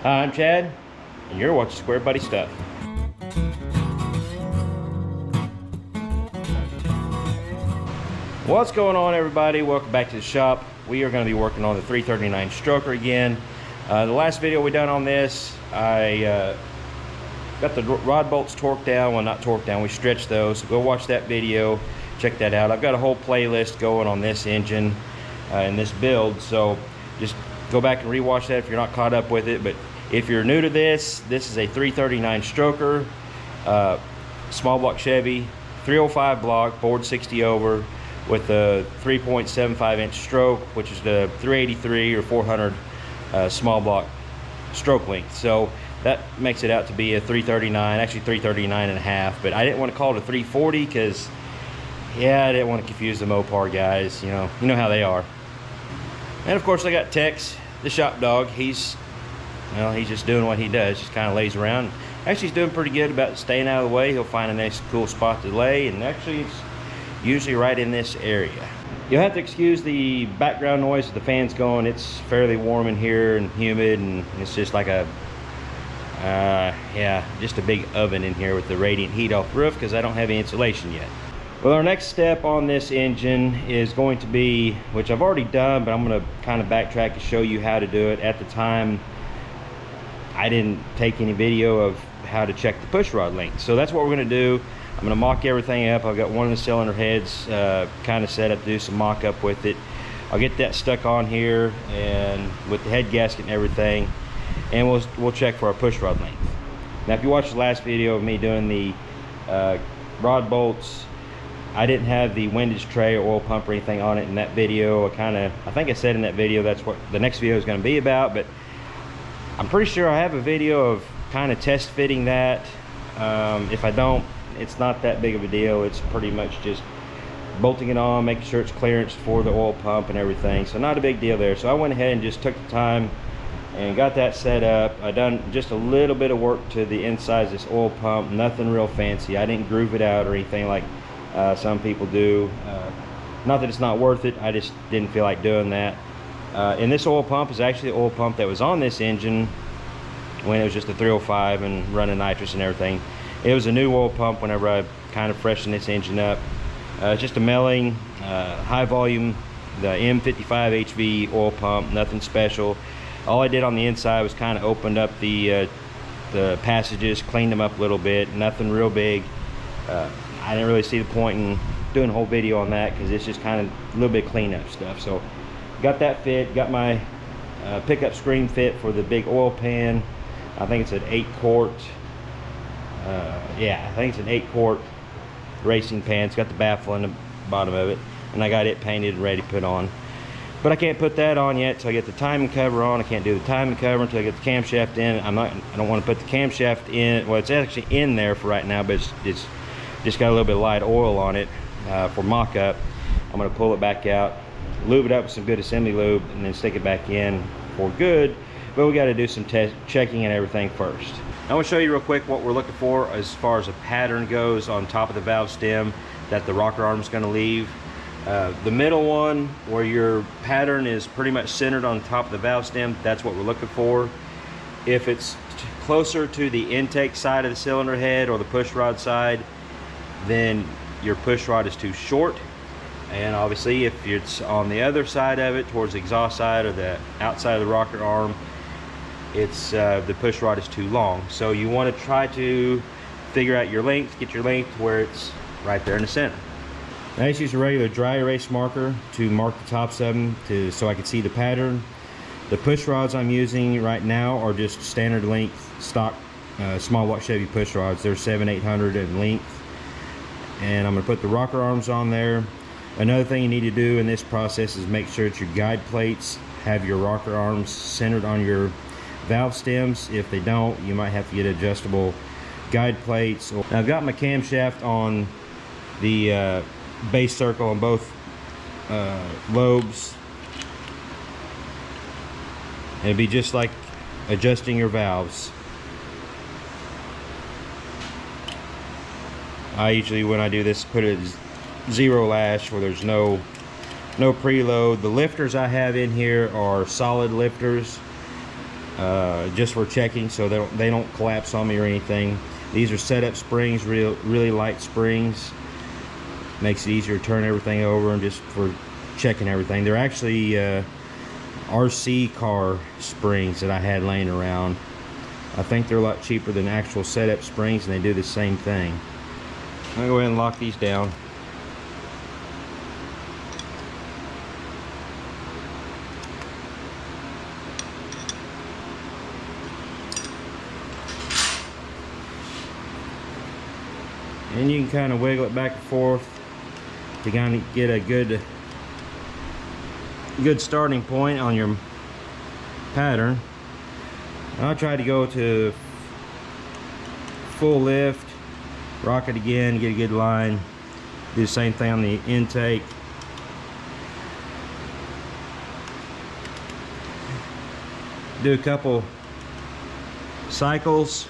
Hi, I'm Chad, and you're watching Squarebody Stuff. What's going on, everybody? Welcome back to the shop. We are going to be working on the 339 stroker again. The last video we done on this, I got the rod bolts torqued down. Well, not torqued down, we stretched those. So go watch that video, check that out. I've got a whole playlist going on this engine and this build, so just go back and rewatch that if you're not caught up with it. But if you're new to this, this is a 339 stroker, small block Chevy, 305 block, bored 60 over, with a 3.75 inch stroke, which is the 383 or 400 small block stroke length. So that makes it out to be a 339, actually 339 and a half, but I didn't want to call it a 340 because, yeah, I didn't want to confuse the Mopar guys. You know how they are. And of course I got Tex, the shop dog. He's just doing what he does, just kind of lays around. Actually, he's doing pretty good about staying out of the way. He'll find a nice cool spot to lay, and actually it's usually right in this area. You'll have to excuse the background noise of the fans going. It's fairly warm in here and humid, and it's just like a just a big oven in here with the radiant heat off the roof because I don't have any insulation yet. Well, our next step on this engine is going to be, which I've already done, but I'm going to kind of backtrack to show you how to do it. At the time, I didn't take any video of how to check the push rod length, so that's what we're going to do. I'm going to mock everything up. I've got one of the cylinder heads kind of set up to do some mock up with it. I'll get that stuck on here and with the head gasket and everything, and we'll check for our push rod length. Now, if you watched the last video of me doing the rod bolts, I didn't have the windage tray or oil pump or anything on it in that video. I think I said in that video that's what the next video is going to be about, but I'm pretty sure I have a video of kind of test fitting that. If I don't, it's not that big of a deal. It's pretty much just bolting it on, making sure it's clearance for the oil pump and everything, so not a big deal there. So I went ahead and just took the time and got that set up. I done just a little bit of work to the inside of this oil pump, nothing real fancy. I didn't groove it out or anything like some people do. Not that it's not worth it, I just didn't feel like doing that. And this oil pump is actually the oil pump that was on this engine when it was just a 305 and running nitrous and everything. It was a new oil pump whenever I kind of freshened this engine up. Just a Melling, high volume, the M55 HV oil pump, nothing special. All I did on the inside was kind of opened up the passages, cleaned them up a little bit, nothing real big. I didn't really see the point in doing a whole video on that because it's just kind of a little bit of cleanup stuff. So got that fit, got my pickup screen fit for the big oil pan. I think it's an 8-quart. Yeah, I think it's an 8-quart racing pan. It's got the baffle in the bottom of it, and I got it painted and ready to put on. But I can't put that on yet till I get the timing cover on. I can't do the timing cover until I get the camshaft in. I don't want to put the camshaft in. Well, it's actually in there for right now, but it's just got a little bit of light oil on it for mock-up. I'm going to pull it back out, lube it up with some good assembly lube, and then stick it back in for good. But we got to do some checking and everything first. I want to show you real quick what we're looking for as far as a pattern goes on top of the valve stem that the rocker arm is going to leave. The middle one, where your pattern is pretty much centered on top of the valve stem, that's what we're looking for. If it's closer to the intake side of the cylinder head or the push rod side, then your push rod is too short. And obviously if it's on the other side of it, towards the exhaust side or the outside of the rocker arm, it's the push rod is too long. So you want to try to figure out your length, get your length where it's right there in the center. I just use a regular dry erase marker to mark the tops of them so I can see the pattern. The push rods I'm using right now are just standard length stock small block Chevy push rods. They're 7/800 in length, and I'm going to put the rocker arms on there. Another thing you need to do in this process is make sure that your guide plates have your rocker arms centered on your valve stems. If they don't, you might have to get adjustable guide plates. Now, I've got my camshaft on the base circle on both lobes. It'd be just like adjusting your valves. I usually, when I do this, put it zero lash where there's no preload. The lifters I have in here are solid lifters. just for checking, so they don't collapse on me or anything. These are setup springs, really light springs. Makes it easier to turn everything over, and just for checking everything. They're actually RC car springs that I had laying around. I think they're a lot cheaper than actual setup springs, and they do the same thing. I'm gonna go ahead and lock these down. And you can kind of wiggle it back and forth to kind of get a good starting point on your pattern. And I'll try to go to full lift, rock it again, get a good line. Do the same thing on the intake. Do a couple cycles.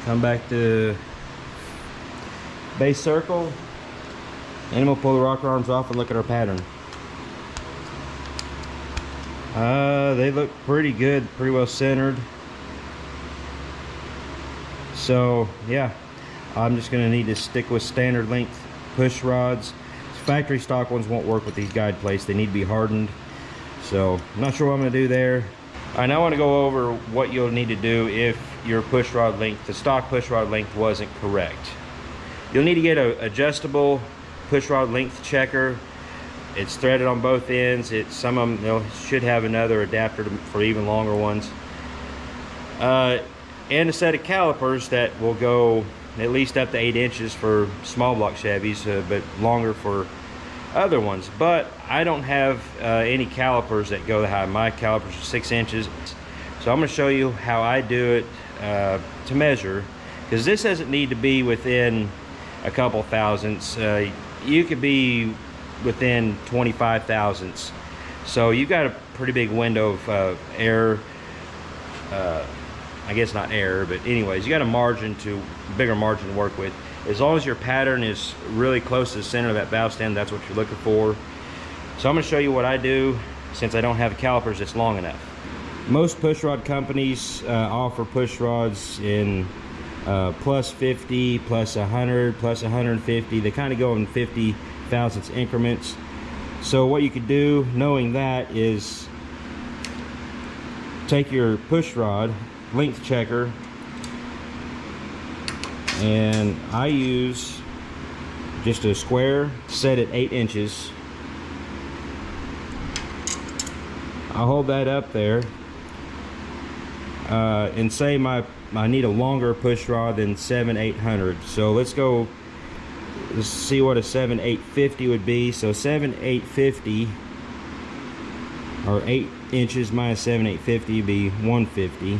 Come back to base circle, and we'll pull the rocker arms off and look at our pattern. They look pretty good, pretty well centered. So yeah, I'm just gonna need to stick with standard length push rods. Factory stock ones won't work with these guide plates. They need to be hardened. So I'm not sure what I'm gonna do there. All right, now I want to go over what you'll need to do if your push rod length, the stock push rod length, wasn't correct. You'll need to get an adjustable push rod length checker. It's threaded on both ends. Some of them should have another adapter for even longer ones. And a set of calipers that will go at least up to 8 inches for small block Chevys, but longer for other ones. But I don't have any calipers that go that high. My calipers are 6 inches. So I'm going to show you how I do it to measure, because this doesn't need to be within a couple thousandths. You could be within 25 thousandths. So you've got a pretty big window of error. I guess not error, but anyways, you got a bigger margin to work with. As long as your pattern is really close to the center of that valve stand, that's what you're looking for. So I'm going to show you what I do, since I don't have calipers that's long enough. Most push rod companies offer push rods in plus 50, plus 100, plus 150. They kind of go in 50 thousandths increments. So what you could do, knowing that, is take your push rod length checker, and I use just a square set at 8 inches. I'll hold that up there and say I need a longer push rod than 7/800. So let's see what a 7/850 would be. So 7/850, or 8 inches minus 7/850 would be 150,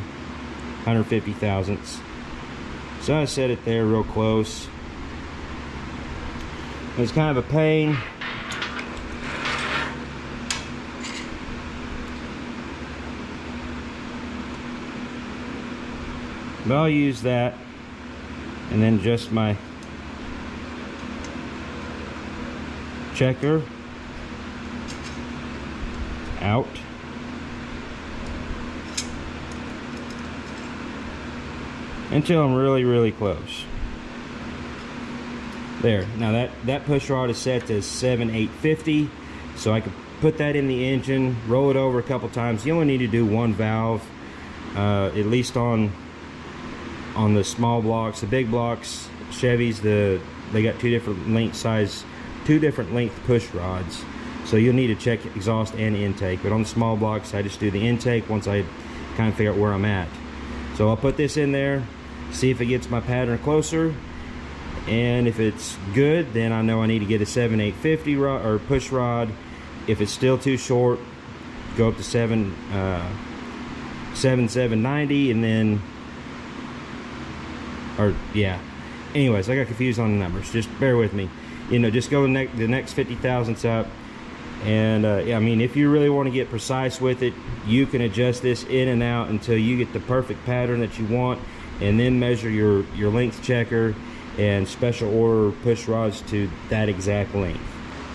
150 thousandths. So I set it there real close. It's kind of a pain. But I'll use that, and then just my checker out. Until I'm really close. There. Now that push rod is set to 7/850, so I can put that in the engine, roll it over a couple times. You only need to do one valve, at least on the small blocks. The big blocks, Chevys, they got two different length push rods, so you'll need to check exhaust and intake. But on the small blocks, I just do the intake once I kind of figure out where I'm at. So I'll put this in there, see if it gets my pattern closer, and if it's good, then I know I need to get a 7/850 rod or push rod. If it's still too short, go up to 7/790, and then, or yeah. Anyways, I got confused on the numbers. Just bear with me. You know, just go the next 50 thousandths up. And yeah, I mean, if you really want to get precise with it, you can adjust this in and out until you get the perfect pattern that you want, and then measure your length checker and special order push rods to that exact length.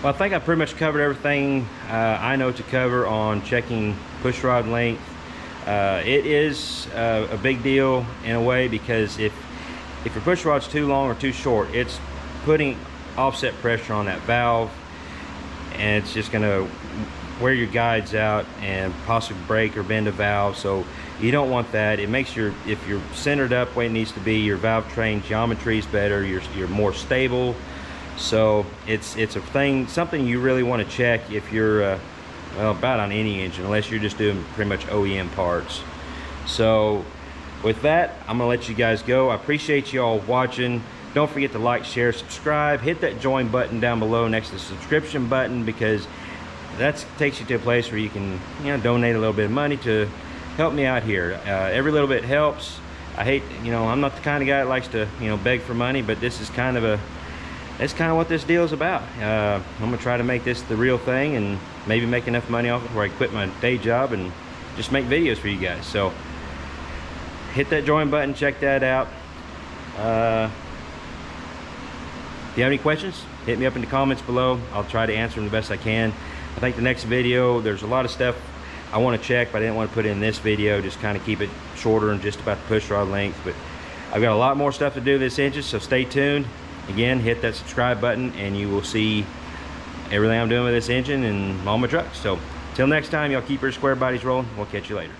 Well, I think I pretty much covered everything I know to cover on checking push rod length. It is a big deal in a way, because if your push rod's too long or too short, it's putting offset pressure on that valve, and it's just going to wear your guides out and possibly break or bend a valve. So you don't want that. It makes if you're centered up where it needs to be, your valve train geometry is better, you're more stable. So it's a thing, something you really want to check if you're well, about on any engine, unless you're just doing pretty much OEM parts. So with that, I'm gonna let you guys go. I appreciate you all watching. Don't forget to like, share, subscribe. Hit that join button down below next to the subscription button, because that takes you to a place where you can, donate a little bit of money to help me out here. Every little bit helps. I hate, I'm not the kind of guy that likes to, beg for money, but this is that's kind of what this deal is about. I'm gonna try to make this the real thing, and maybe make enough money off it where I quit my day job and just make videos for you guys. So hit that join button, check that out. If you have any questions, hit me up in the comments below. I'll try to answer them the best I can. I think the next video, there's a lot of stuff I want to check, but I didn't want to put in this video, just kind of keep it shorter and just about the push rod length. But I've got a lot more stuff to do with this engine, so stay tuned. Again, hit that subscribe button and you will see everything I'm doing with this engine and all my trucks. So till next time, y'all keep your square bodies rolling. We'll catch you later.